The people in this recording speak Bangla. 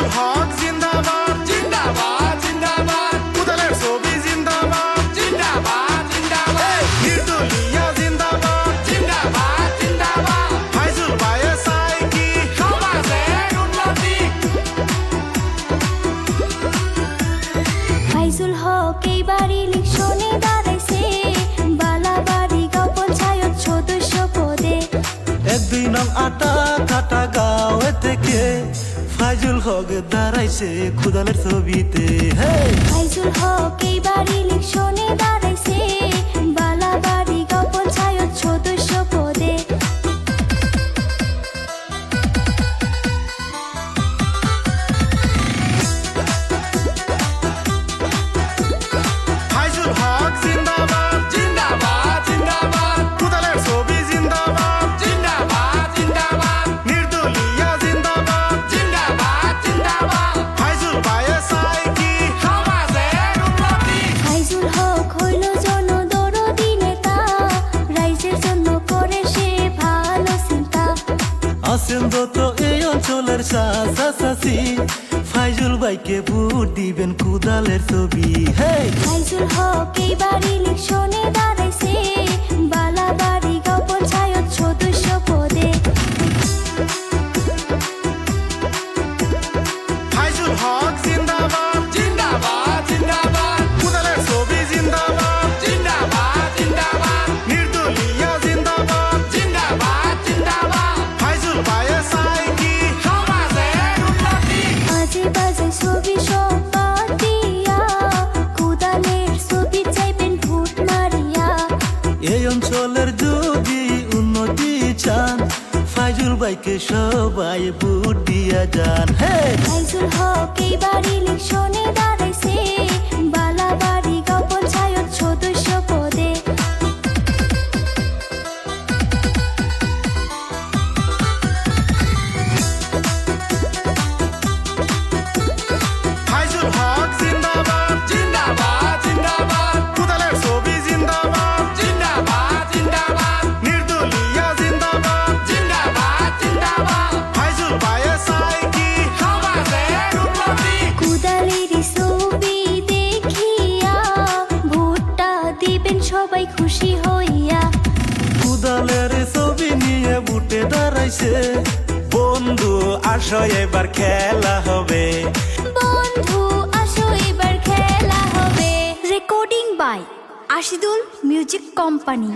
ফাইজুল হক জিন্দাবাদ জিন্দাবাদ জিন্দাবাদ কোদালের ছবি জিন্দাবাদ জিন্দাবাদ জিন্দাবাদ নির্দলীয় জিন্দাবাদ জিন্দাবাদ জিন্দাবাদ ফাইজুল ভাইয়ে চাই কি সমাজের উন্নতি ফাইজুল হক এইবার ইলেকশনে দাঁড়াইছে বালাবাড়ি গাঁও পঞ্চায়েত সদস্য পদে। 1-2 নং আটা কাটা গাঁও থেকে ফাইজুল হক দাঁড়াইছে কোদালের ছবিতে। ফাইজুল হক এইবার ইলেকশনে দাঁড়াইছে বালাবাড়ি গাঁও পঞ্চায়েত সদস্য পদে। ফাইজুল হক জিন্দাবাদ জিন্দাবাদ জিন্দাবাদ কোদালের ছবি জিন্দাবাদ জিন্দাবাদ জিন্দাবাদ নির্দলীয় জিন্দাবাদ জিন্দাবাদ জিন্দাবাদ ফাইজুল ভাইয়ে চাই কি সমাজের উন্নতি ফাইজুল হক হইল জনদরদি নেতা, রাইজের জন্য করে সে ভালো চিন্তা। আছেন যত এই অঞ্চলের চাচি ফাইজুল ভাইকে ভোট দিবেন কোদালের ছবি। ফাইজুল হক এইবার ইলেকশনে দাঁড়াইছে বালাবাড়ি গাঁও পঞ্চায়েত সদস্য পদে। ফাইজুল হক জিন্দাবাদ জিন্দাবাদ জিন্দাবাদ কোদালের ছবি জিন্দাবাদ জিন্দাবাদ জিন্দাবাদ নির্দলীয় জিন্দাবাদ জিন্দাবাদ জিন্দাবাদ ফাইজুল ভাইয়ে চাই কি সমাজের উন্নতি আজে বাজে ছবি সব বাদ দিয়া কোদালের ছবি চাইবেন ভোট মারিয়া। এই অঞ্চলের যদি উন্নতি চান ফাইজুল ভাইকে সবাই ভোট দিয়া যান। ফাইজুল হক এইবার ইলেকশনে দাঁড়াইছে বালাবাড়ি গাঁও পঞ্চায়েত সদস্য পদে। ফাইজুল হক জিন্দাবাদ জিন্দাবাদ জিন্দাবাদ কোদালের ছবি জিন্দাবাদ জিন্দাবাদ জিন্দাবাদ নির্দলীয় জিন্দাবাদ জিন্দাবাদ জিন্দাবাদ ফাইজুল ভাইয়ে চাই কি সমাজের উন্নতি কোদালের ছবি দেখিয়া ভোটটা দিবেন সবাই খুশি হইয়া। কোদালের ছবি নিয়ে বুটে দাঁড়াইছে বন্ধু আসো এবার খেলা হবে। বন্ধু আসো এবার খেলা হবে। Recording by Ashidul music company.